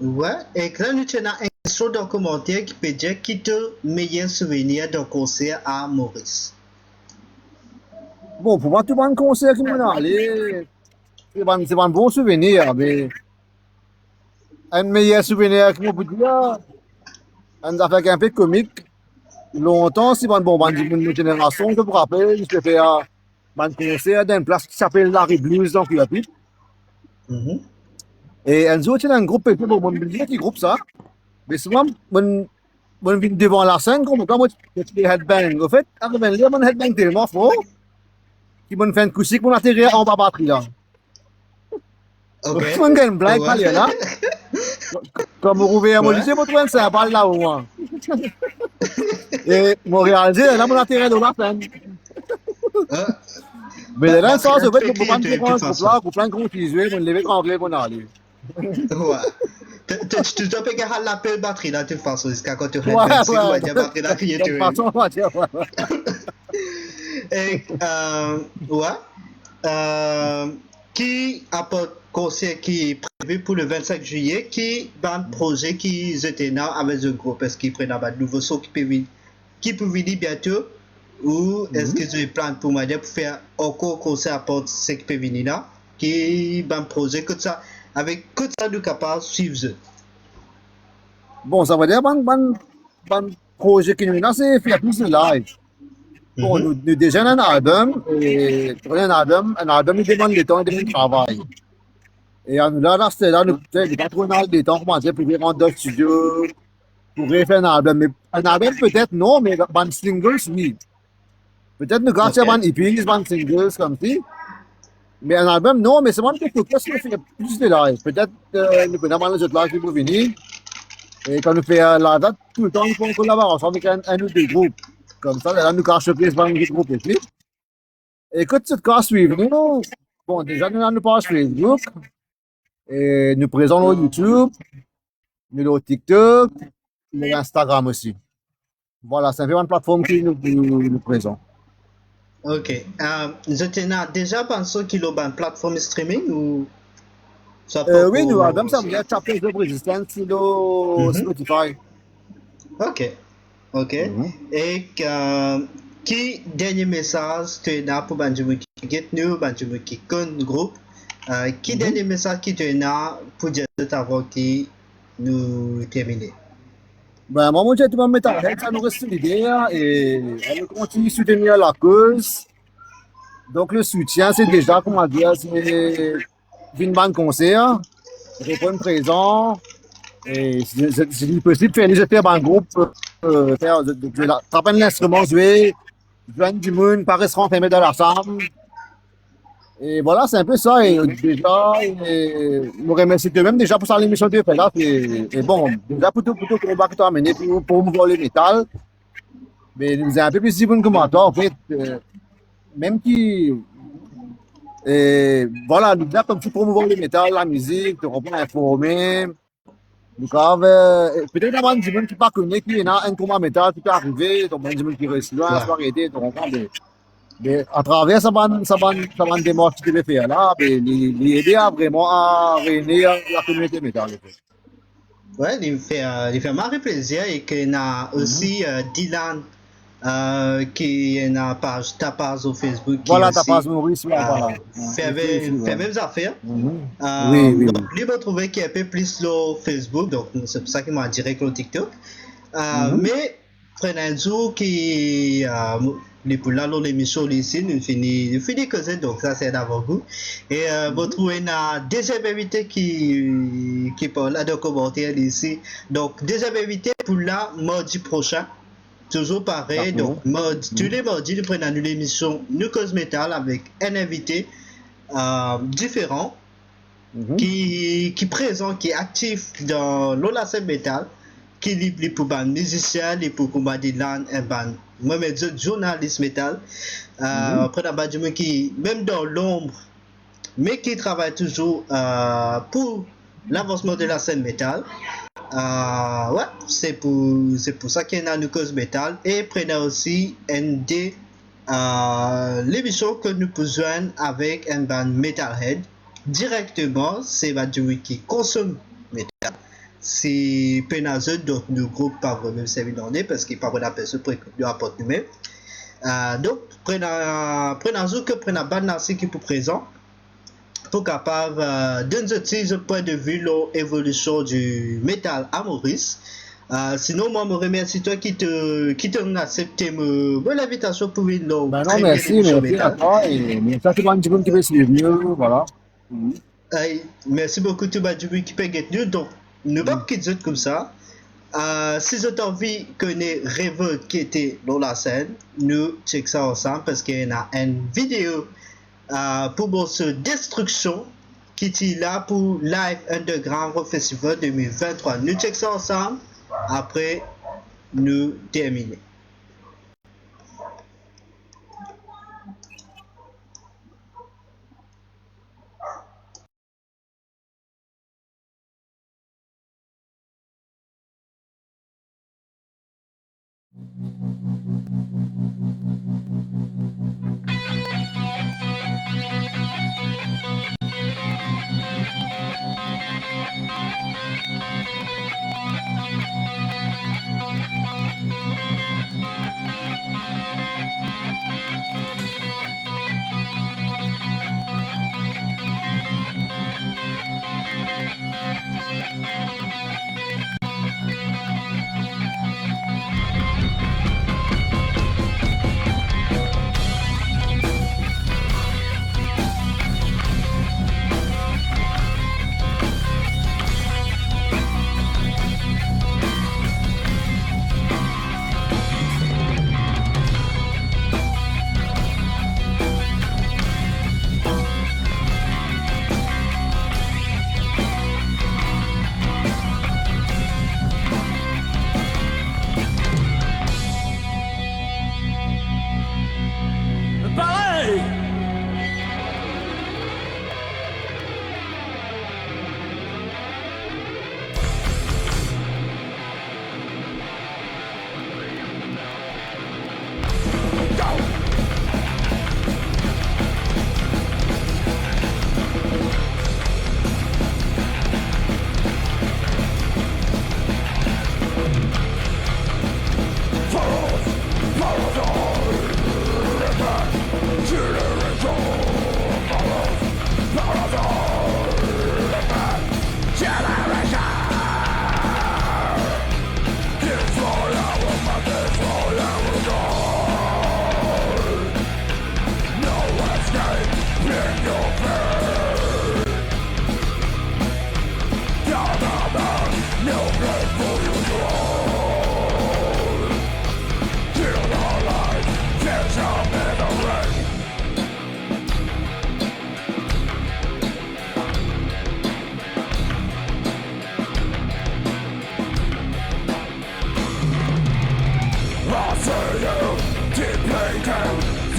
ouais, et que là, nous tenons un sur dans commentaire qui peut dire qui te meilleur souvenir d'un concert à Maurice. Bon, pour moi, tout le monde concert qui m'en allé, c'est un bon souvenir, mais un meilleur souvenir que moi, peux dire, un affaire un peu comique. Longtemps, si bon, dans une génération, je me rappelle, je fais un concert dans une place qui s'appelle Larry Blues dans Cuyapi. Mhm. Et un jour, il y a un groupe, bon, mon billet qui groupe ça. Mais souvent, mon vient devant la scène, comme moi, je fais headbang. En fait, arrivé là, mon headbang tellement fort, qu'il m'a fait un coup pour atterrir en bas batterie là. Ok. Mon gars, une blague, pas Ouais. là. Comme vous pouvez me Ouais. dire, votre c'est un bal là-haut. Hein. Et mon réalisé, là, mon atterrir dans la scène. Mais là, ça, c'est vrai que pour pas me dire un groupe là, pour plein de gros qui jouent, on les met en anglais pour aller. Ouais. Tu dois pas gagner l'appel batterie là, de toute façon, jusqu'à quand tu Ouais, headbang, c'est quoi, ouais. il y a batterie là qui est De toute façon, on va dire, ouais. Et, ouais. Qui apporte concert qui est prévu pour le 25 juillet, qui ban projet qui était là avec le groupe, est-ce qu'ils prennent un nouveau son qui peut venir bientôt, ou est-ce qu'ils ont un plan pour moi pour faire encore concert à porte ce qui peut venir là, qui ban projet que ça, avec que ça nous capable de suivre. Bon, ça veut dire, bon projet qui nous a, c'est faire plus de live. Bon, nous déjà un album, et pour un album, il demande du temps, il demande du travail. Et là, c'était là, nous, il pas trop de temps, comment dire, pour rentrer dans le studio, pour faire un album. Mais un album, peut-être non, mais ban singles, oui. Peut-être nous gâcher ban EPs, ban singles, comme ça. Mais un album, non, mais c'est vraiment quelque chose qui fait plus de live. Peut-être nous pouvons avoir les autres lives qui vont venir. Et quand nous faisons la date, tout le temps, nous pouvons collaborer ensemble avec un ou deux groupes. Comme ça, là, nous cachons les groupes et tout. Et quand ce cas suivre, nous, bon, déjà, nous avons une page Facebook, et nous présentons sur YouTube, nous sur TikTok, nous sur Instagram aussi. Voilà, c'est un peu une plateforme qui nous présente. Ok. Je tenais déjà pensé qu'il y a une plateforme streaming ou ça Oui, nous avons ça, il y a Chapters of Resistance sur Spotify. Ok. Ok. Et qui dernier message tu as pour Banjumou qui get nous, Banjumou qui connaît le groupe, qui dernier message qui tu as pour dire avant qui nous terminer? Ben, moi, j'ai tout le monde ça nous reste l'idée et on continue de soutenir la cause. Donc, le soutien, c'est déjà, comment dire, c'est une bonne concert, répondre présent, et c'est possible de faire les effets en groupe, faire taper l'instrument, jouer du monde, par restaurant, fermer dans la chambre. Et voilà, c'est un peu ça. Et déjà, je me remercie de même déjà pour ça l'émission de fait là. Et bon, déjà pour tout le combat que tu as amené pour me voir le métal. Mais nous avons un peu plus de bon que moi, toi, en fait. Même qui Et voilà, nous là comme tu promouvoir le métal, la musique, te comprends, informer. Donc, peut-être avant du monde qui pas connu, qui est là, un combat métal, qui peut arriver, donc, du monde qui reste loin, Ouais. soit arrêté, te comprends, mais à travers sa bande démarche que tu devais faire là, l'aider à vraiment à réunir la communauté métal. Ouais, il fait marrer plaisir et qu'il y a aussi Dylan qui est ta page sur Facebook qui Voilà, ta aussi passe Maurice, ouais, voilà. fait même affaires. Oui, oui, oui. Donc, lui m'a trouvé qu'il est un peu plus sur Facebook, donc c'est pour ça qu'il m'a direct sur TikTok. Mais prenez un jour qui les pour là l'émission ici nous finit causer, donc ça c'est d'abord goût. Et vous trouvez une deuxième invité qui parle là de commentaires ici. Donc deuxième invité pour là mardi prochain. Toujours pareil, donc tous les mardis, nous prenons l'émission New Cause Metal avec un invité différent qui présent, qui est actif dans l'Olacem Metal, qui est pour ban musicien, il pour combattre l'an, un ban, moi-même journaliste metal, après la base qui, même dans l'ombre, mais qui travaille toujours pour l'avancement de la scène métal. Ouais, c'est pour ça qu'il y a une cause métal et prenez aussi ND l'émission que nous pouvons avec un band Metalhead directement, c'est Badjoui qui consomme métal. C'est Penazeux, donc le groupe pas vraiment servi dans les parce qu'il n'y a pas vraiment personne pour écouter apporter nous-mêmes. Donc, prenez que prenez band Narcy qui est pour présent. Pour capable d'un point de vue l'évolution du métal à Maurice. Sinon, moi, je remercie toi qui te accepté l'invitation pour une Ben non, merci à toi. Et ça, c'est pas un petit peu qui va suivre mieux, voilà. Merci beaucoup, tout le monde qui peut être nous. Donc, nous ne pouvons pas quitter comme ça. Si vous avez envie de connaître Révolte qui était dans la scène, nous check ça ensemble parce qu'il y a une vidéo pour votre destruction qui est là pour Live Underground Festival 2023. Nous check ça ensemble. Après, nous terminons.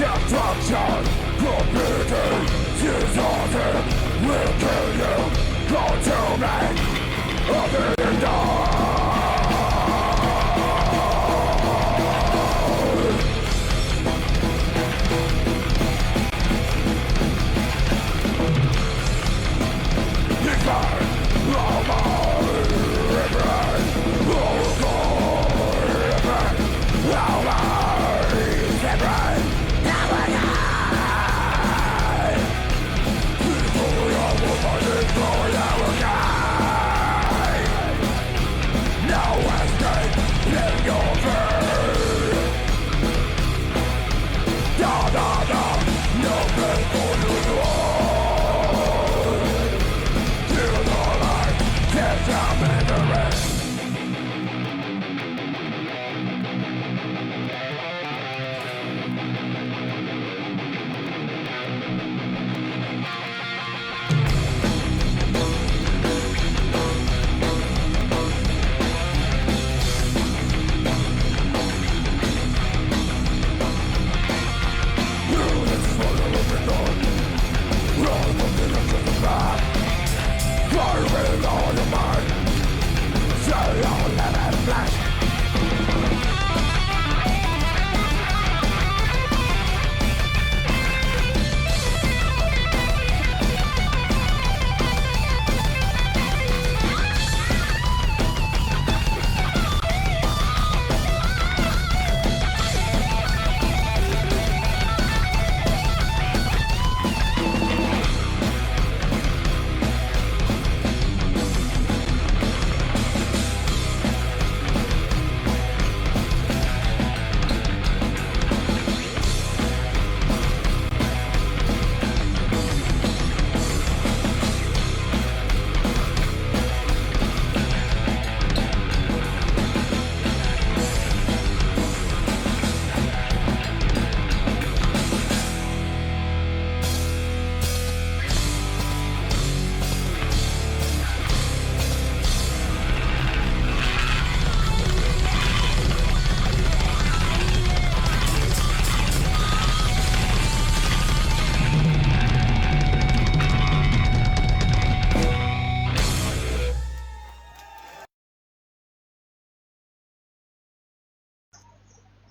Destruction, forbidden,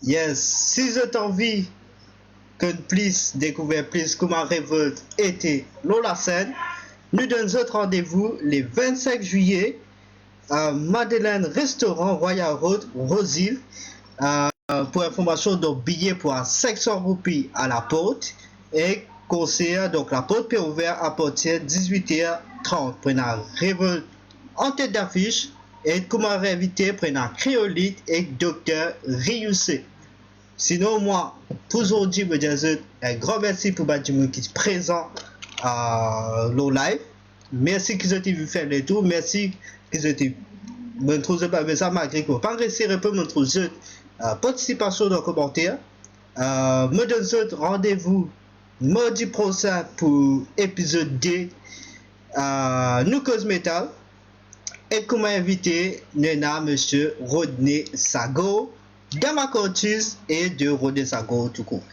Yes, si vous avez envie que plus découvrir plus comment révolte était la scène, nous donnons autre rendez-vous le 25 juillet à Madeleine Restaurant Royal Road, Rosehill. Pour information, donc billet pour 500 roupies à la porte et concert, donc la porte est ouverte à partir de 18h30. Prenez révolte en tête d'affiche et comment invité, prenez Créolite et Dr. Rioussé. Sinon, moi, pour aujourd'hui, je dis un grand merci pour les gens qui sont présents à le live. Merci qu'ils ont vu faire le tour. Merci qu'ils ont été montré pas ça malgré que pas réussir un peu montrer participation dans les commentaires. Me donne rendez-vous mardi prochain pour épisode 2 Nous Cause Metal. Et comme invité, Nena, monsieur Rodney Sago, Dama Cortus et de Rodney Sago tout court.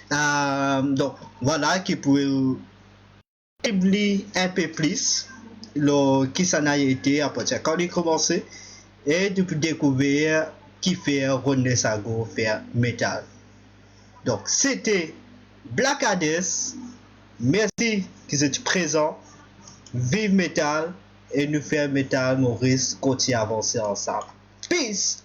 Donc voilà qui pourrait établir un peu plus qui s'en a été à partir quand il a commencé et de découvrir qui fait Rodney Sago faire métal. Donc c'était Black Hades. Merci qu'ils étaient présents. Vive métal et nous faire métal Maurice continue à avancer ensemble. Peace.